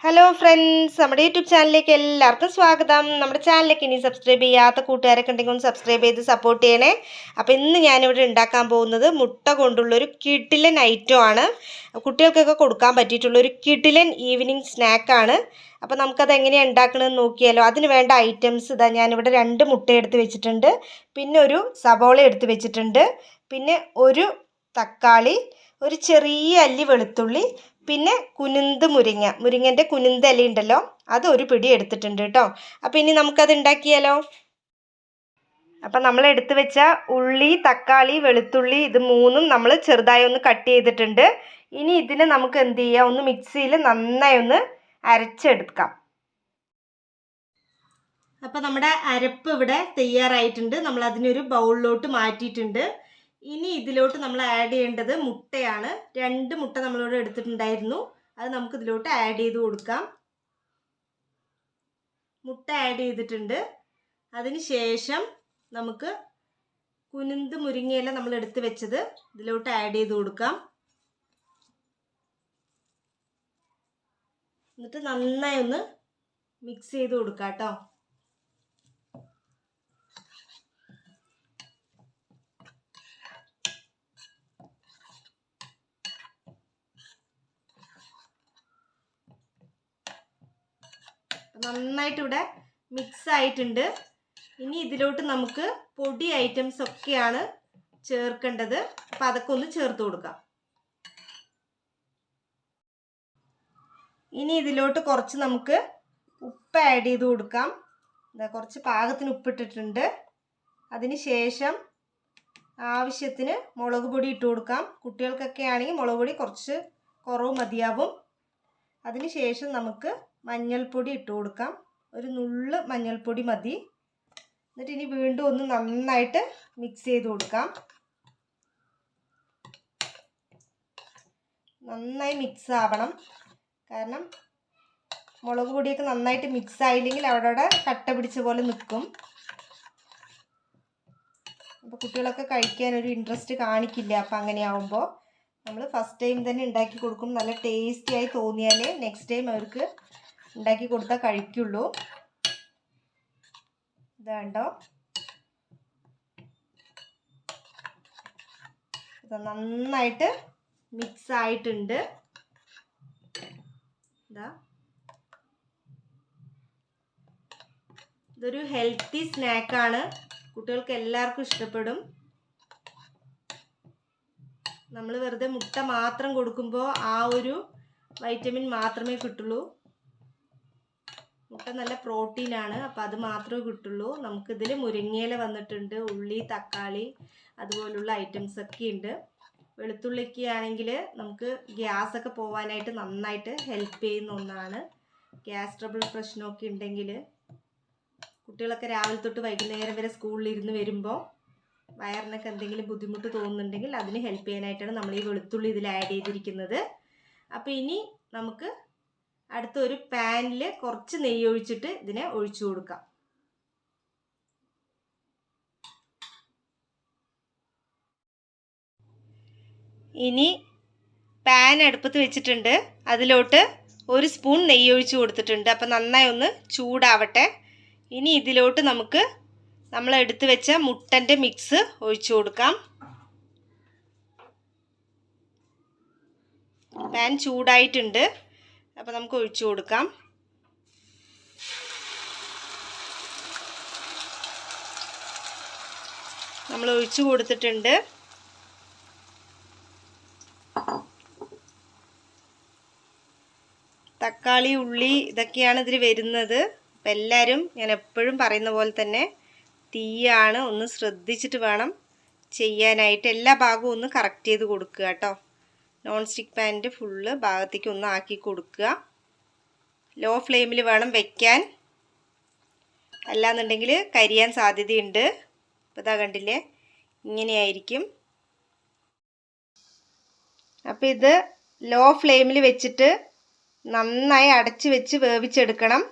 Hello friends, നമ്മുടെ YouTube ചാനലിലേക്ക് എല്ലാവർക്കും സ്വാഗതം. നമ്മുടെ ചാനലിലേക്ക് ഇനി സബ്സ്ക്രൈബ് ചെയ്യാത്ത കൂട്ടുകാരൊക്കെ ഉണ്ടെങ്കിൽ ഒന്ന് സബ്സ്ക്രൈബ് ചെയ്ത് സപ്പോർട്ട് ചെയ്യണേ. അപ്പോൾ ഇന്ന് ഞാനിവിടെ ഉണ്ടാക്കാൻ പോകുന്നത് മുട്ട കൊണ്ടുള്ളൊരു കിടിലൻ ഐറ്റം ആണ്. കുട്ടികൾക്കൊക്കെ കൊടുക്കാൻ പറ്റിയിട്ടുള്ളൊരു കിടിലൻ ഈവനിങ് സ്നാക്കാണ്. അപ്പോൾ നമുക്കത് എങ്ങനെയാണ് ഉണ്ടാക്കണമെന്ന് നോക്കിയാലോ. അതിന് വേണ്ട ഐറ്റംസ് ഇതാ, ഞാനിവിടെ 2 മുട്ട എടുത്ത് വെച്ചിട്ടുണ്ട്, പിന്നെ ഒരു സബോള എടുത്ത് വെച്ചിട്ടുണ്ട്, പിന്നെ ഒരു തക്കാളി, ഒരു ചെറിയ അല്ലി വെളുത്തുള്ളി, പിന്നെ കുനുന്ത് മുരിങ്ങൻ്റെ കുനുന്ത് ഇല ഉണ്ടല്ലോ, അത് ഒരു പിടി എടുത്തിട്ടുണ്ട് കേട്ടോ. അപ്പോൾ ഇനി നമുക്കത് ഉണ്ടാക്കിയാലോ. അപ്പം നമ്മൾ എടുത്തു വെച്ച ഉള്ളി, തക്കാളി, വെളുത്തുള്ളി ഇത് മൂന്നും നമ്മൾ ചെറുതായി ഒന്ന് കട്ട് ചെയ്തിട്ടുണ്ട്. ഇനി ഇതിനെ നമുക്ക് എന്ത് ചെയ്യാം, ഒന്ന് മിക്സിയിൽ നന്നായി ഒന്ന് അരച്ചെടുക്കാം. അപ്പം നമ്മുടെ അരപ്പ് ഇവിടെ തയ്യാറായിട്ടുണ്ട്. നമ്മൾ അതിനൊരു ബൗളിലോട്ട് മാറ്റിയിട്ടുണ്ട്. ഇനി ഇതിലോട്ട് നമ്മൾ ആഡ് ചെയ്യേണ്ടത് മുട്ടയാണ്. 2 മുട്ട നമ്മളിവിടെ എടുത്തിട്ടുണ്ടായിരുന്നു, അത് നമുക്ക് ഇതിലോട്ട് ആഡ് ചെയ്ത് കൊടുക്കാം. മുട്ട ആഡ് ചെയ്തിട്ടുണ്ട്. അതിന് ശേഷം നമുക്ക് കുനുന്ത് മുരിങ്ങയില നമ്മൾ എടുത്ത് വെച്ചത് ഇതിലോട്ട് ആഡ് ചെയ്ത് കൊടുക്കാം. എന്നിട്ട് നന്നായി ഒന്ന് മിക്സ് ചെയ്ത് കൊടുക്കാം കേട്ടോ. നന്നായിട്ട് ഇവിടെ മിക്സ് ആയിട്ടുണ്ട്. ഇനി ഇതിലോട്ട് നമുക്ക് പൊടി ഐറ്റംസ് ഒക്കെയാണ് ചേർക്കേണ്ടത്. അപ്പം അതൊക്കെ ഒന്ന് ചേർത്ത് കൊടുക്കാം. ഇനി ഇതിലോട്ട് കുറച്ച് നമുക്ക് ഉപ്പ് ആഡ് ചെയ്ത് കൊടുക്കാം. കുറച്ച് പാകത്തിന് ഉപ്പിട്ടിട്ടുണ്ട്. അതിന് ശേഷം ആവശ്യത്തിന് മുളക് പൊടി ഇട്ട് കൊടുക്കാം. കുട്ടികൾക്കൊക്കെ ആണെങ്കിൽ മുളക് പൊടി കുറച്ച് കുറവ് മതിയാവും. അതിന് ശേഷം നമുക്ക് മഞ്ഞൾപ്പൊടി ഇട്ട് കൊടുക്കാം. ഒരു നുള്ള് മഞ്ഞൾപ്പൊടി മതി. എന്നിട്ട് ഇനി വീണ്ടും ഒന്ന് നന്നായിട്ട് മിക്സ് ചെയ്ത് കൊടുക്കാം. നന്നായി മിക്സ് ആവണം, കാരണം മുളക് പൊടിയൊക്കെ നന്നായിട്ട് മിക്സ് ആയില്ലെങ്കിൽ അവിടെ കട്ട പിടിച്ച പോലെ നിൽക്കും. അപ്പോൾ കുട്ടികളൊക്കെ കഴിക്കാനൊരു ഇൻട്രസ്റ്റ് കാണിക്കില്ല. അപ്പം അങ്ങനെയാവുമ്പോൾ നമ്മൾ ഫസ്റ്റ് ടൈം തന്നെ ഉണ്ടാക്കി കൊടുക്കും. നല്ല ടേസ്റ്റി ആയി തോന്നിയാലേ നെക്സ്റ്റ് ടൈം അവർക്ക് ഉണ്ടാക്കി കൊടുത്താൽ കഴിക്കുള്ളൂ. ഇതാണ്ടോ, ഇത് നന്നായിട്ട് മിക്സ് ആയിട്ടുണ്ട്. ഇതൊരു ഹെൽത്തി സ്നാക്കാണ്, കുട്ടികൾക്ക് എല്ലാവർക്കും ഇഷ്ടപ്പെടും. നമ്മൾ വെറുതെ മുട്ട മാത്രം കൊടുക്കുമ്പോൾ ആ ഒരു വൈറ്റമിൻ മാത്രമേ കിട്ടുള്ളൂ. മുട്ട നല്ല പ്രോട്ടീനാണ്, അപ്പം അത് മാത്രമേ കിട്ടുള്ളൂ. നമുക്കിതിൽ മുരിങ്ങയില വന്നിട്ടുണ്ട്, ഉള്ളി, തക്കാളി അതുപോലുള്ള ഐറ്റംസ് ഒക്കെ ഉണ്ട്. വെളുത്തുള്ളിക്ക് ആണെങ്കിൽ നമുക്ക് ഗ്യാസൊക്കെ പോകാനായിട്ട് നന്നായിട്ട് ഹെൽപ്പ് ചെയ്യുന്ന ഒന്നാണ്. ഗ്യാസ് ട്രബിൾ പ്രശ്നമൊക്കെ ഉണ്ടെങ്കിൽ കുട്ടികളൊക്കെ രാവിലെ തൊട്ട് വൈകുന്നേരം വരെ സ്കൂളിൽ ഇരുന്ന് വരുമ്പോൾ വയറിനൊക്കെ എന്തെങ്കിലും ബുദ്ധിമുട്ട് തോന്നുന്നുണ്ടെങ്കിൽ അതിന് ഹെൽപ്പ് ചെയ്യാനായിട്ടാണ് നമ്മൾ ഈ വെളുത്തുള്ളി ഇതിൽ ആഡ് ചെയ്തിരിക്കുന്നത്. അപ്പോൾ ഇനി നമുക്ക് അടുത്തൊരു പാനിൽ കുറച്ച് നെയ്യ് ഒഴിച്ചിട്ട് ഇതിനെ ഒഴിച്ചു കൊടുക്കാം. ഇനി പാൻ അടുപ്പത്ത് വെച്ചിട്ടുണ്ട്, അതിലോട്ട് 1 സ്പൂൺ നെയ്യ് ഒഴിച്ച് കൊടുത്തിട്ടുണ്ട്. അപ്പം നന്നായി ഒന്ന് ചൂടാവട്ടെ. ഇനി ഇതിലോട്ട് നമുക്ക് നമ്മൾ എടുത്തു വെച്ച മുട്ടൻ്റെ മിക്സ് ഒഴിച്ചു കൊടുക്കാം. പാൻ ചൂടായിട്ടുണ്ട്, അപ്പോൾ നമുക്ക് ഒഴിച്ചു കൊടുക്കാം. നമ്മൾ ഒഴിച്ചു കൊടുത്തിട്ടുണ്ട്. തക്കാളി, ഉള്ളി ഇതൊക്കെയാണ് ഇതിൽ വരുന്നത്. അപ്പം എല്ലാവരും ഞാൻ എപ്പോഴും പറയുന്ന പോലെ തന്നെ തീയാണ്, ഒന്ന് ശ്രദ്ധിച്ചിട്ട് വേണം ചെയ്യാനായിട്ട്. എല്ലാ ഭാഗവും ഒന്ന് കറക്റ്റ് ചെയ്ത് കൊടുക്കുക കേട്ടോ. നോൺ സ്റ്റിക്ക് പാനിൻ്റെ ഫുള്ള് ഭാഗത്തേക്ക് ഒന്ന് ആക്കി കൊടുക്കുക. ലോ ഫ്ലെയിമിൽ വേണം വെക്കാൻ, അല്ലാന്നുണ്ടെങ്കിൽ കരിയാൻ സാധ്യതയുണ്ട്. അപ്പോൾ ഇതാ കണ്ടില്ലേ, ഇങ്ങനെയായിരിക്കും. അപ്പോൾ ഇത് ലോ ഫ്ലെയിമിൽ വെച്ചിട്ട് നന്നായി അടച്ച് വെച്ച് വേവിച്ചെടുക്കണം.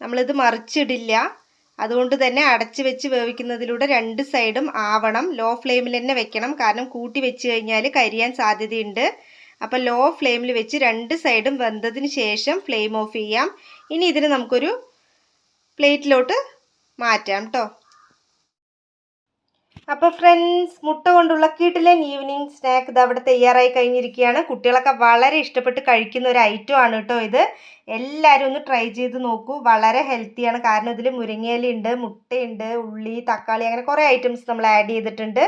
നമ്മളിത് മറിച്ചിടില്ല, അതുകൊണ്ട് തന്നെ അടച്ച് വെച്ച് വേവിക്കുന്നതിലൂടെ 2 സൈഡും ആവണം. ലോ ഫ്ലെയിമിൽ തന്നെ വെക്കണം, കാരണം കൂട്ടി വെച്ച് കഴിഞ്ഞാൽ കരിയാൻ സാധ്യതയുണ്ട്. അപ്പോൾ ലോ ഫ്ലെയിമിൽ വെച്ച് 2 സൈഡും വെന്തതിന് ശേഷം ഫ്ലെയിം ഓഫ് ചെയ്യാം. ഇനി ഇതിന് നമുക്കൊരു പ്ലേറ്റിലോട്ട് മാറ്റാം കേട്ടോ. അപ്പോൾ ഫ്രണ്ട്സ്, മുട്ട കൊണ്ടുള്ള കിടിലൻ ഈവനിങ് സ്നാക്ക് ഇത് അവിടെ തയ്യാറായി കഴിഞ്ഞിരിക്കുകയാണ്. കുട്ടികളൊക്കെ വളരെ ഇഷ്ടപ്പെട്ട് കഴിക്കുന്ന ഒരു ഐറ്റം ആണ് കേട്ടോ ഇത്. എല്ലാവരും ഒന്ന് ട്രൈ ചെയ്ത് നോക്കൂ. വളരെ ഹെൽത്തിയാണ്. കാരണം ഇതിൽ മുരിങ്ങയിലുണ്ട്, മുട്ടയുണ്ട്, ഉള്ളി, തക്കാളി, അങ്ങനെ കുറേ ഐറ്റംസ് നമ്മൾ ആഡ് ചെയ്തിട്ടുണ്ട്.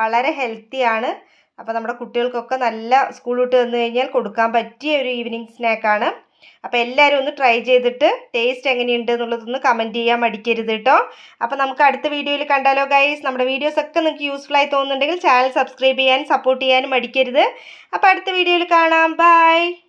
വളരെ ഹെൽത്തിയാണ്. അപ്പോൾ നമ്മുടെ കുട്ടികൾക്കൊക്കെ നല്ല സ്കൂൾ വിട്ട് വന്നു കഴിഞ്ഞാൽ കൊടുക്കാൻ പറ്റിയ ഒരു ഈവനിങ് സ്നാക്കാണ്. അപ്പോൾ എല്ലാവരും ഒന്ന് ട്രൈ ചെയ്തിട്ട് ടേസ്റ്റ് എങ്ങനെയുണ്ട് എന്നുള്ളതൊന്ന് കമൻറ്റ് ചെയ്യാൻ മടിക്കരുത് കേട്ടോ. അപ്പോൾ നമുക്ക് അടുത്ത വീഡിയോയിൽ കണ്ടാലോ ഗൈസ്. നമ്മുടെ വീഡിയോസൊക്കെ നിങ്ങൾക്ക് യൂസ്ഫുൾ ആയി തോന്നുന്നുണ്ടെങ്കിൽ ചാനൽ സബ്സ്ക്രൈബ് ചെയ്യാനും സപ്പോർട്ട് ചെയ്യാനും മടിക്കരുത്. അപ്പോൾ അടുത്ത വീഡിയോയിൽ കാണാം. ബൈ.